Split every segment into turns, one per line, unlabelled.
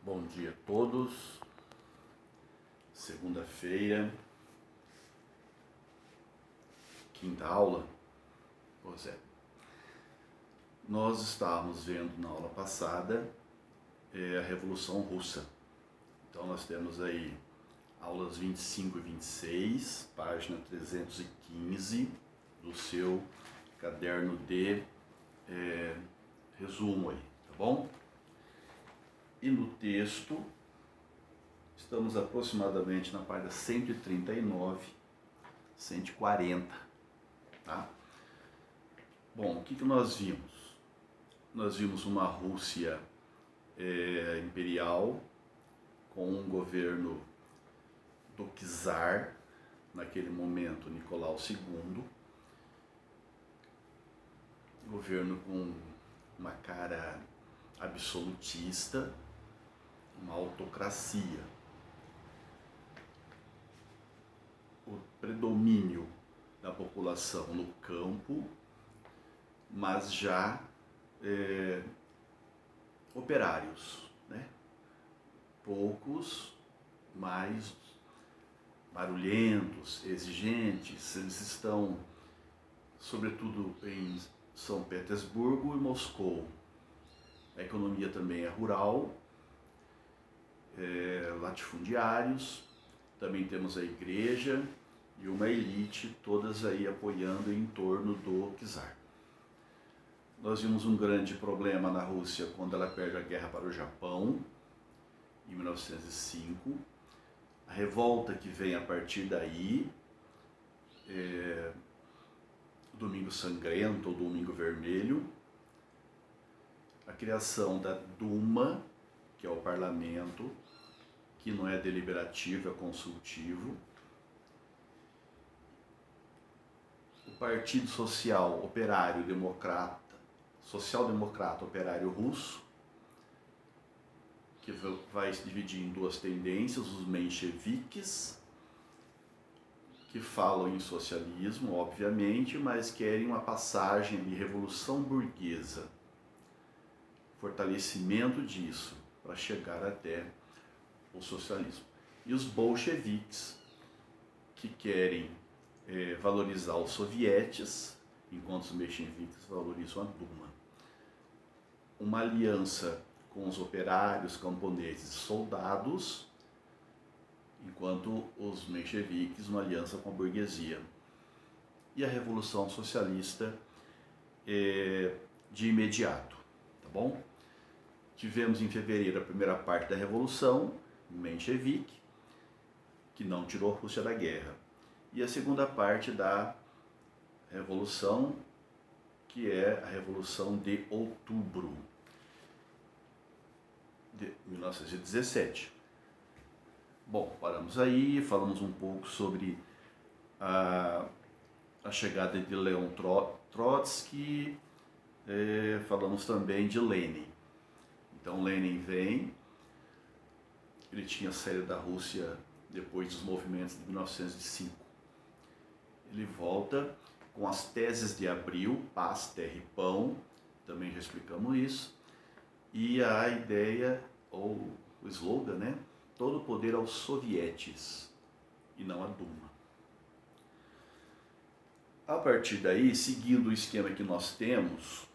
Bom dia a todos. Segunda-feira, quinta aula. Pois é. Nós estávamos vendo na aula passada a Revolução Russa. Então nós temos aí aulas 25 e 26, página 315 do seu caderno de resumo aí, tá bom? E no texto, estamos aproximadamente na página 139, 140, tá? Bom, o que nós vimos? Nós vimos uma Rússia imperial, com um governo do czar, naquele momento Nicolau II, governo com uma cara absolutista, uma autocracia. O predomínio da população no campo, mas já operários, né? Poucos, mais barulhentos, exigentes. Eles estão, sobretudo, em São Petersburgo e Moscou. A economia também é rural, latifundiários, também temos a igreja e uma elite, todas aí apoiando em torno do czar. Nós vimos um grande problema na Rússia quando ela perde a guerra para o Japão, em 1905. A revolta que vem a partir daí, Domingo Sangrento ou Domingo Vermelho, a criação da Duma, que é o parlamento, que não é deliberativo, é consultivo. O Partido Social Operário Democrata, Social-Democrata Operário Russo, que vai se dividir em duas tendências, os mencheviques, que falam em socialismo, obviamente, mas querem uma passagem de revolução burguesa, fortalecimento disso, para chegar até o socialismo. E os bolcheviques, que querem valorizar os sovietes, enquanto os mencheviques valorizam a Duma. Uma aliança com os operários, camponeses e soldados, enquanto os mencheviques uma aliança com a burguesia. E a Revolução Socialista de imediato, tá bom? Tivemos em fevereiro a primeira parte da Revolução, menchevique, que não tirou a Rússia da guerra. E a segunda parte da Revolução, que é a Revolução de Outubro de 1917. Bom, paramos aí, falamos um pouco sobre a chegada de Leon Trotsky, falamos também de Lenin. Então Lenin vem, ele tinha saído da Rússia depois dos movimentos de 1905. Ele volta com as teses de Abril, Paz, Terra e Pão, também já explicamos isso, e a ideia, ou o slogan, né? Todo o poder aos sovietes, e não à Duma. A partir daí, seguindo o esquema que nós temos,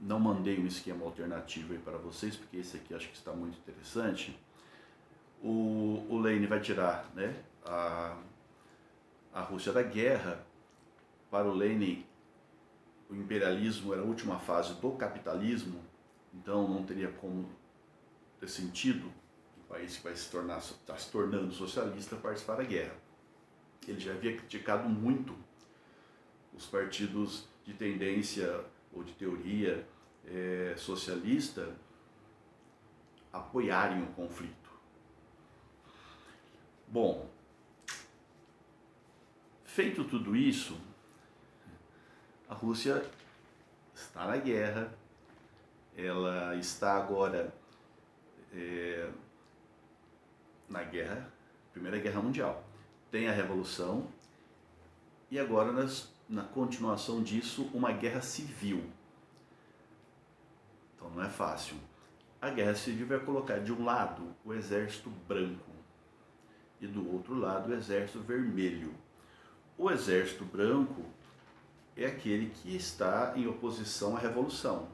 não mandei um esquema alternativo aí para vocês, porque esse aqui acho que está muito interessante. O Lenin vai tirar, né, a Rússia da guerra. Para o Lenin, o imperialismo era a última fase do capitalismo, então não teria como ter sentido o país que está se tornando socialista participar da guerra. Ele já havia criticado muito os partidos de tendência ou de teoria socialista apoiarem o conflito. Bom, feito tudo isso, a Rússia está na guerra, ela está agora na guerra, Primeira Guerra Mundial. Tem a Revolução e agora, na continuação disso, uma guerra civil. Então não é fácil. A Guerra Civil vai colocar de um lado o Exército Branco e do outro lado o Exército Vermelho. O Exército Branco é aquele que está em oposição à Revolução.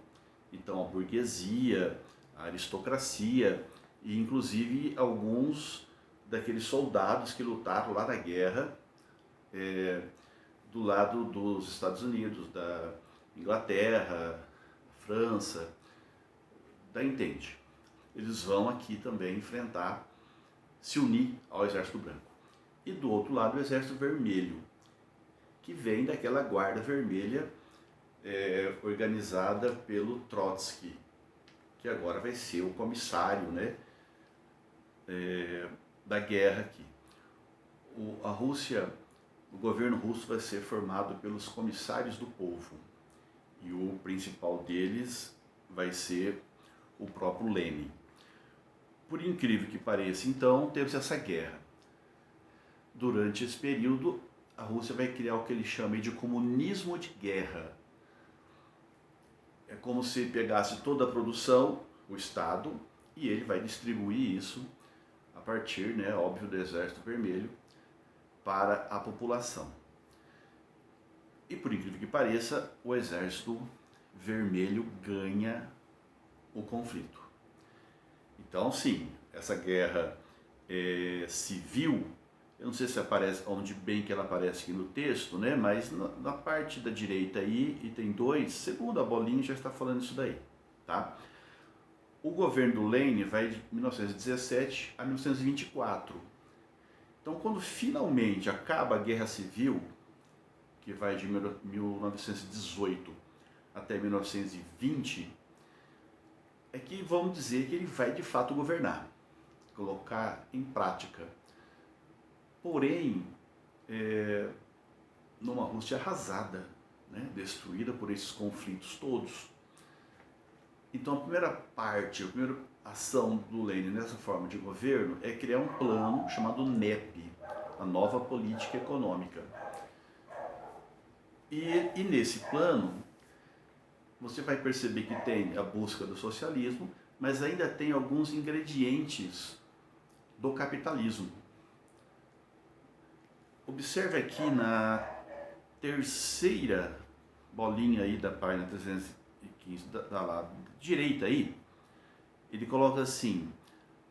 Então a burguesia, a aristocracia e inclusive alguns daqueles soldados que lutaram lá na guerra do lado dos Estados Unidos, da Inglaterra, França, da Entente. Eles vão aqui também enfrentar, se unir ao Exército Branco. E do outro lado o Exército Vermelho, que vem daquela Guarda Vermelha organizada pelo Trotsky, que agora vai ser o comissário, né, da guerra aqui. A Rússia, o governo russo vai ser formado pelos comissários do povo, e o principal deles vai ser o próprio Lenin. Por incrível que pareça, então, teve essa guerra. Durante esse período, a Rússia vai criar o que ele chama de comunismo de guerra. É como se pegasse toda a produção, o Estado, e ele vai distribuir isso a partir, né, óbvio, do Exército Vermelho para a população. E por incrível que pareça, o Exército Vermelho ganha o conflito. Então, sim, essa guerra civil, eu não sei se aparece onde bem que ela aparece aqui no texto, né? Mas na parte da direita aí, item 2, segunda bolinha já está falando isso daí, tá? O governo do Lenin vai de 1917 a 1924. Então, quando finalmente acaba a Guerra Civil, que vai de 1918 até 1920, é que vamos dizer que ele vai de fato governar, colocar em prática. Porém, numa Rússia arrasada, né, destruída por esses conflitos todos. Então a primeira ação do Lenin nessa forma de governo é criar um plano chamado NEP, a Nova Política Econômica. E nesse plano, você vai perceber que tem a busca do socialismo, mas ainda tem alguns ingredientes do capitalismo. Observe aqui na terceira bolinha aí da página 315, da direita aí, ele coloca assim: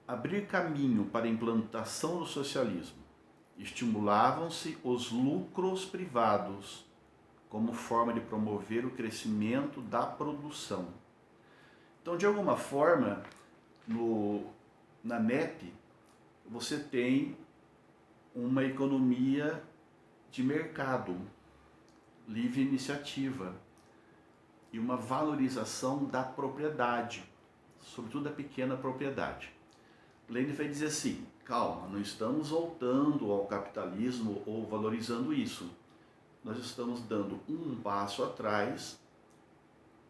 abrir caminho para a implantação do socialismo. Estimulavam-se os lucros privados como forma de promover o crescimento da produção. Então, de alguma forma, na NEP, você tem uma economia de mercado, livre iniciativa e uma valorização da propriedade, sobretudo da pequena propriedade. Lenin vai dizer assim: calma, não estamos voltando ao capitalismo ou valorizando isso. Nós estamos dando um passo atrás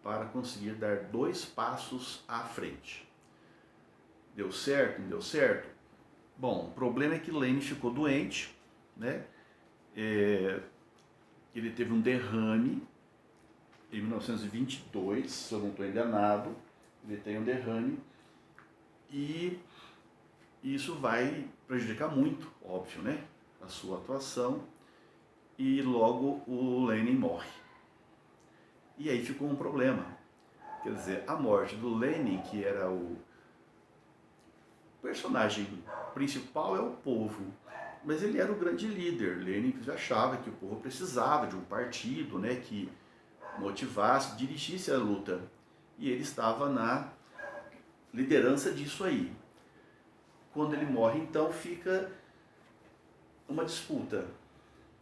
para conseguir dar 2 passos à frente. Deu certo? Não deu certo? Bom, o problema é que Lenin ficou doente, né? Ele teve um derrame em 1922, se eu não estou enganado. Ele tem um derrame e isso vai prejudicar muito, óbvio, né, a sua atuação, e logo o Lenin morre. E aí ficou um problema. Quer dizer, a morte do Lenin, que era o personagem principal, é o povo, mas ele era o grande líder. Lenin achava que o povo precisava de um partido, né, que motivasse, dirigisse a luta, e ele estava na liderança disso aí. Quando ele morre, então, fica uma disputa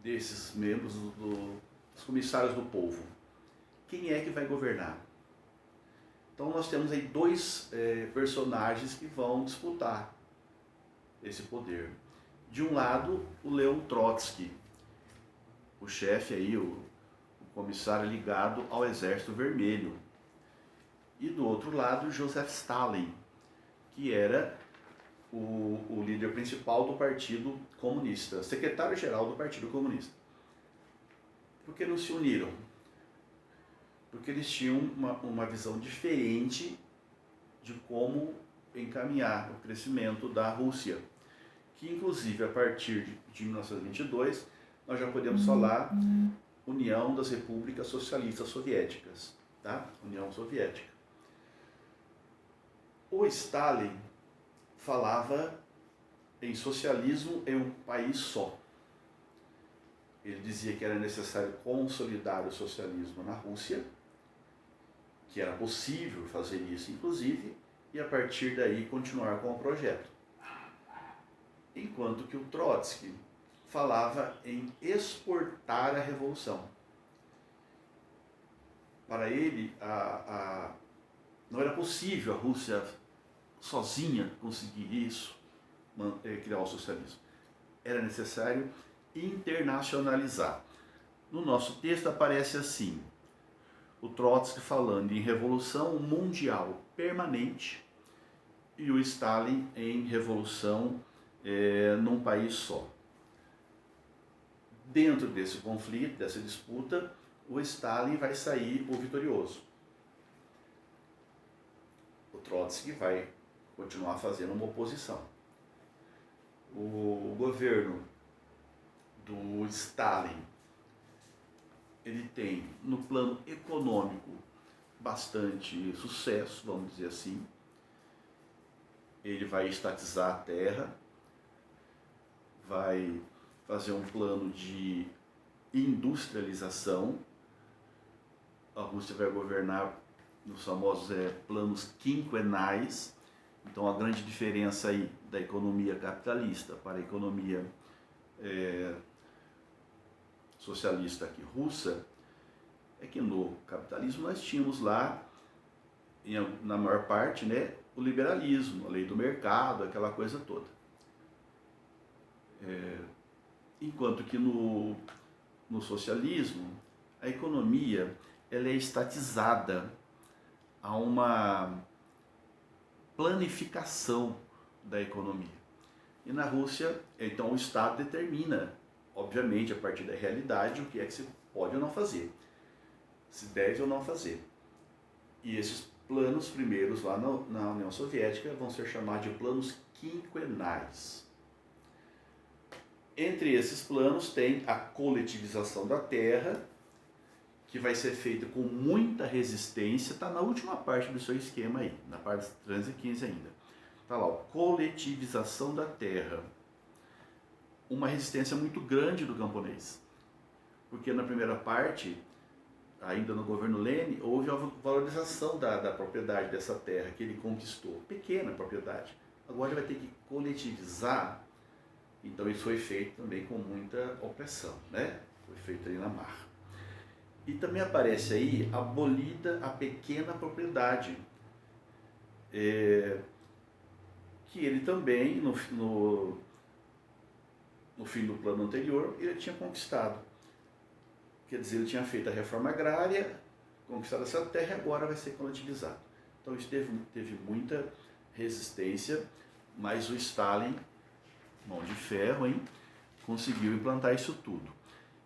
desses membros dos comissários do povo. Quem é que vai governar? Então nós temos aí 2 personagens que vão disputar esse poder. De um lado, o Leon Trotsky, o chefe aí, o comissário ligado ao Exército Vermelho. E do outro lado, Joseph Stalin, que era o líder principal do Partido Comunista, secretário-geral do Partido Comunista. Por que não se uniram? Porque eles tinham uma visão diferente de como encaminhar o crescimento da Rússia, que inclusive a partir de 1922 nós já podemos falar União das Repúblicas Socialistas Soviéticas, tá? União Soviética. O Stalin falava em socialismo em um país só. Ele dizia que era necessário consolidar o socialismo na Rússia, que era possível fazer isso, inclusive, e a partir daí continuar com o projeto. Enquanto que o Trotsky falava em exportar a revolução. Para ele, não era possível a Rússia sozinha conseguir isso, criar o socialismo. Era necessário internacionalizar. No nosso texto aparece assim, o Trotsky falando em revolução mundial permanente e o Stalin em revolução num país só. Dentro desse conflito, dessa disputa, o Stalin vai sair o vitorioso. O Trotsky vai continuar fazendo uma oposição. O governo do Stalin, ele tem, no plano econômico, bastante sucesso, vamos dizer assim. Ele vai estatizar a terra, vai fazer um plano de industrialização. A Rússia vai governar nos famosos planos quinquenais. Então a grande diferença aí da economia capitalista para a economia socialista aqui russa é que no capitalismo nós tínhamos lá, na maior parte, né, o liberalismo, a lei do mercado, aquela coisa toda. Enquanto que no socialismo a economia ela é estatizada, há uma planificação da economia. E na Rússia, então o Estado determina, obviamente, a partir da realidade, o que é que se pode ou não fazer, se deve ou não fazer. E esses planos primeiros lá na União Soviética vão ser chamados de planos quinquenais. Entre esses planos tem a coletivização da terra, que vai ser feita com muita resistência, está na última parte do seu esquema aí, na parte 315 ainda. Está lá, coletivização da terra. Uma resistência muito grande do camponês, porque na primeira parte, ainda no governo Lenin, houve a valorização da propriedade dessa terra que ele conquistou, pequena propriedade. Agora ele vai ter que coletivizar, então isso foi feito também com muita opressão, né? Foi feito ali na marra. E também aparece aí abolida a pequena propriedade, que ele também, no fim do plano anterior, ele tinha conquistado. Quer dizer, ele tinha feito a reforma agrária, conquistado essa terra e agora vai ser coletivizado. Então isso teve muita resistência, mas o Stalin, mão de ferro, hein, conseguiu implantar isso tudo.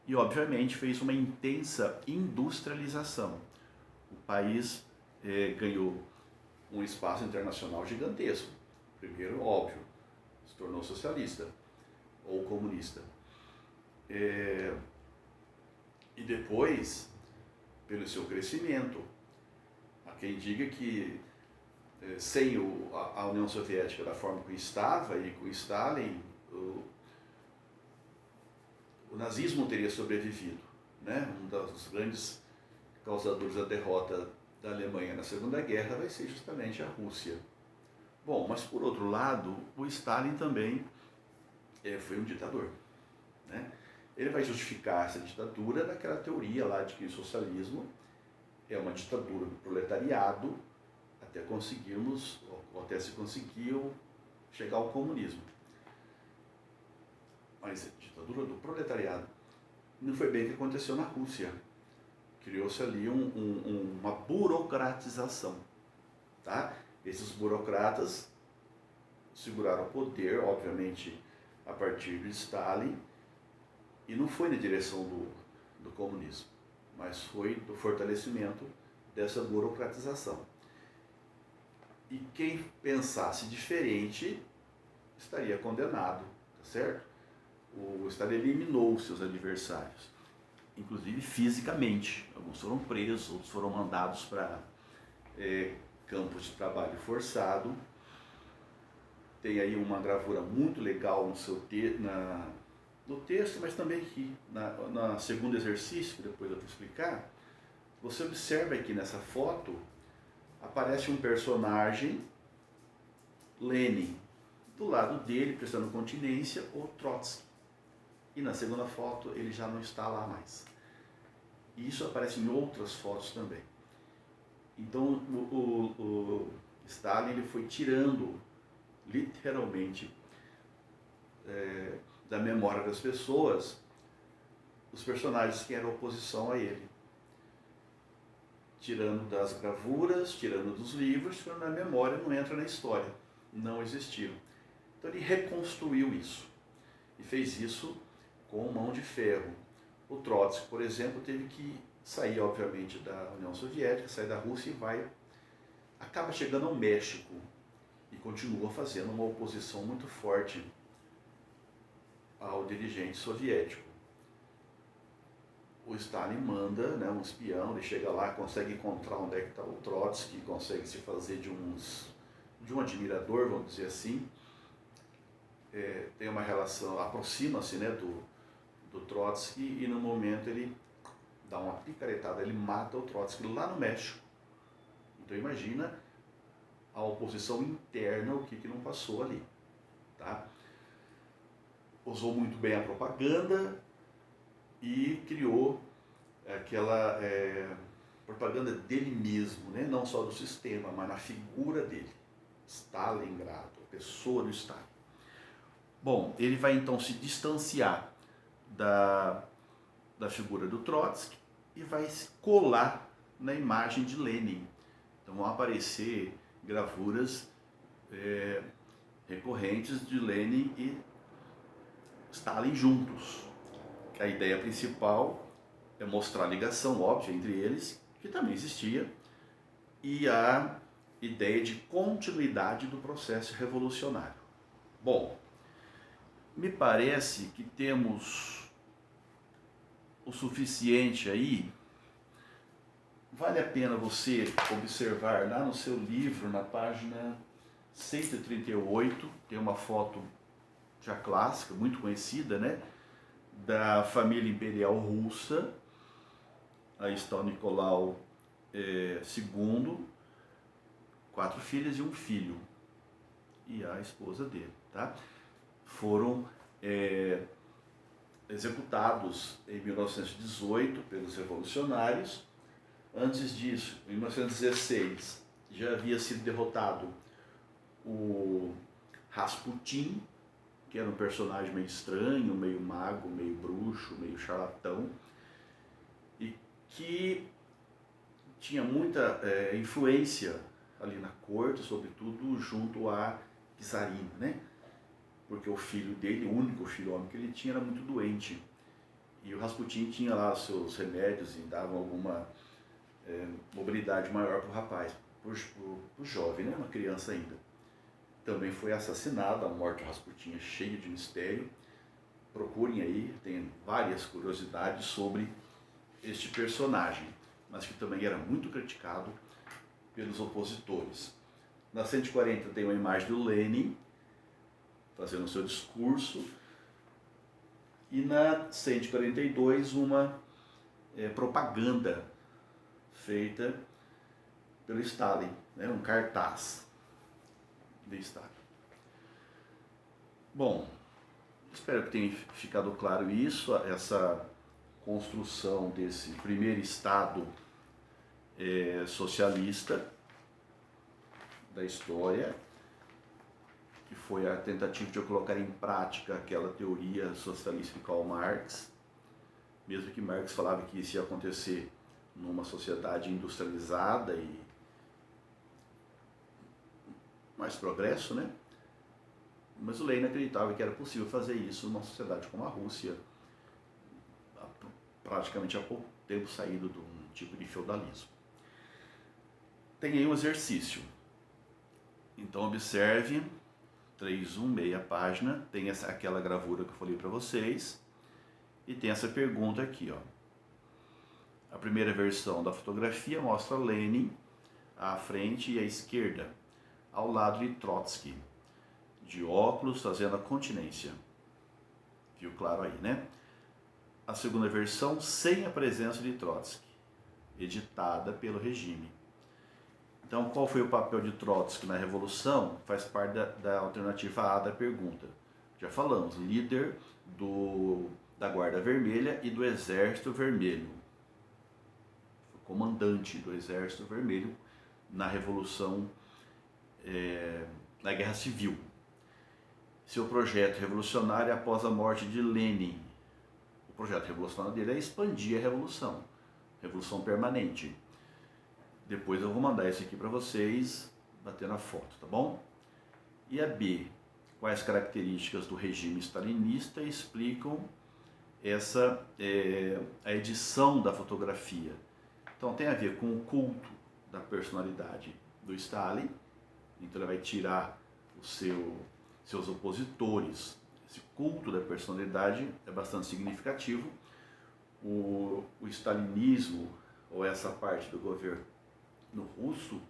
E, obviamente, fez uma intensa industrialização. O país ganhou um espaço internacional gigantesco. Primeiro, óbvio, se tornou socialista ou comunista. E depois, pelo seu crescimento. Há quem diga que sem a União Soviética da forma que estava e com Stalin, o nazismo teria sobrevivido, né? Um dos grandes causadores da derrota da Alemanha na Segunda Guerra vai ser justamente a Rússia. Bom, mas por outro lado, o Stalin também foi um ditador, né? Ele vai justificar essa ditadura naquela teoria lá de que o socialismo é uma ditadura do proletariado até se conseguiu chegar ao comunismo. Mas a ditadura do proletariado não foi bem o que aconteceu na Rússia. Criou-se ali uma burocratização. Tá? Esses burocratas seguraram o poder, obviamente, a partir de Stalin, e não foi na direção do comunismo, mas foi do fortalecimento dessa burocratização. E quem pensasse diferente estaria condenado, tá certo? O Estado eliminou seus adversários, inclusive fisicamente. Alguns foram presos, outros foram mandados para campos de trabalho forçado. Tem aí uma gravura muito legal no texto, mas também aqui, na segundo exercício, que depois eu vou explicar. Você observa aqui nessa foto, aparece um personagem, Lenin, do lado dele, prestando continência, o Trotsky. E na segunda foto ele já não está lá mais. E isso aparece em outras fotos também. Então o Stalin ele foi tirando, literalmente, da memória das pessoas, os personagens que eram oposição a ele. Tirando das gravuras, tirando dos livros, tirando da memória, não entra na história. Não existiram. Então ele reconstruiu isso. E fez isso com mão de ferro. O Trotsky, por exemplo, teve que sair, obviamente, da União Soviética, sair da Rússia e acaba chegando ao México e continua fazendo uma oposição muito forte ao dirigente soviético. O Stalin manda, né, um espião, ele chega lá, consegue encontrar onde é que está o Trotsky, consegue se fazer de um admirador, vamos dizer assim. Tem uma relação, aproxima-se, né, do Trotsky, e no momento ele dá uma picaretada, ele mata o Trotsky lá no México. Então imagina a oposição interna, o que não passou ali. Tá? Usou muito bem a propaganda e criou aquela propaganda dele mesmo, né? Não só do sistema, mas na figura dele. Stalingrado, a pessoa do Stalin. Bom, ele vai então se distanciar da figura do Trotsky e vai se colar na imagem de Lenin. Então vão aparecer gravuras recorrentes de Lenin e Stalin juntos. A ideia principal é mostrar a ligação óbvia entre eles, que também existia, e a ideia de continuidade do processo revolucionário. Bom, me parece que temos o suficiente aí. Vale a pena você observar lá no seu livro, na página 138, tem uma foto já clássica, muito conhecida, né? Da família imperial russa. Aí está o Nicolau II, 4 filhas e um filho, e a esposa dele, tá? Foram executados em 1918 pelos revolucionários. Antes disso, em 1916, já havia sido derrotado o Rasputin, que era um personagem meio estranho, meio mago, meio bruxo, meio charlatão, e que tinha muita influência ali na corte, sobretudo junto a czarina, né? Porque o filho dele, o único filho homem que ele tinha, era muito doente. E o Rasputin tinha lá os seus remédios e dava alguma mobilidade maior para o rapaz, para o jovem, né? Uma criança ainda. Também foi assassinado, a morte do Rasputin é cheia de mistério. Procurem aí, tem várias curiosidades sobre este personagem, mas que também era muito criticado pelos opositores. Na 140 tem uma imagem do Lenin fazendo o seu discurso, e na 142 uma propaganda feita pelo Stalin, né, um cartaz de Stalin. Bom, espero que tenha ficado claro isso, essa construção desse primeiro Estado socialista da história, que foi a tentativa de eu colocar em prática aquela teoria socialista de Karl Marx, mesmo que Marx falava que isso ia acontecer numa sociedade industrializada e mais progresso, né? Mas o Lenin acreditava que era possível fazer isso numa sociedade como a Rússia, praticamente há pouco tempo saído de um tipo de feudalismo. Tem aí um exercício. Então observe, 316 página, tem aquela gravura que eu falei para vocês, e tem essa pergunta aqui, ó. A primeira versão da fotografia mostra Lenin à frente e à esquerda, ao lado de Trotsky, de óculos, fazendo a continência. Viu claro aí, né? A segunda versão sem a presença de Trotsky, editada pelo regime. Então, qual foi o papel de Trotsky na Revolução? Faz parte da alternativa A da pergunta. Já falamos, líder da Guarda Vermelha e do Exército Vermelho. Comandante do Exército Vermelho na Revolução, na Guerra Civil. Seu projeto revolucionário após a morte de Lenin. O projeto revolucionário dele é expandir a revolução permanente. Depois eu vou mandar isso aqui para vocês, batendo a foto, tá bom? E a B, quais características do regime stalinista explicam a edição da fotografia? Então tem a ver com o culto da personalidade do Stalin, então ele vai tirar seus opositores. Esse culto da personalidade é bastante significativo. O stalinismo, ou essa parte do governo russo,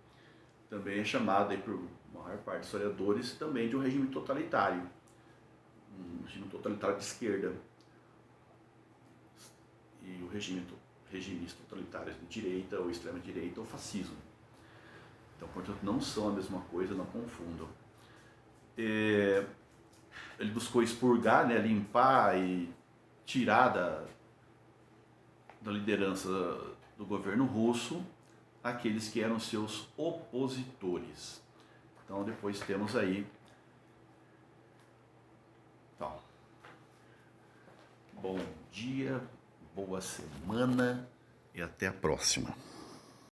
também é chamado aí por maior parte dos historiadores também de um regime totalitário, um regime totalitário de esquerda, e o regimes totalitários de direita ou extrema direita ou fascismo. Então, portanto, não são a mesma coisa, não confundam. Ele buscou expurgar, né, limpar e tirar da liderança do governo russo aqueles que eram seus opositores. Então depois temos aí. Então, bom dia, boa semana e até a próxima.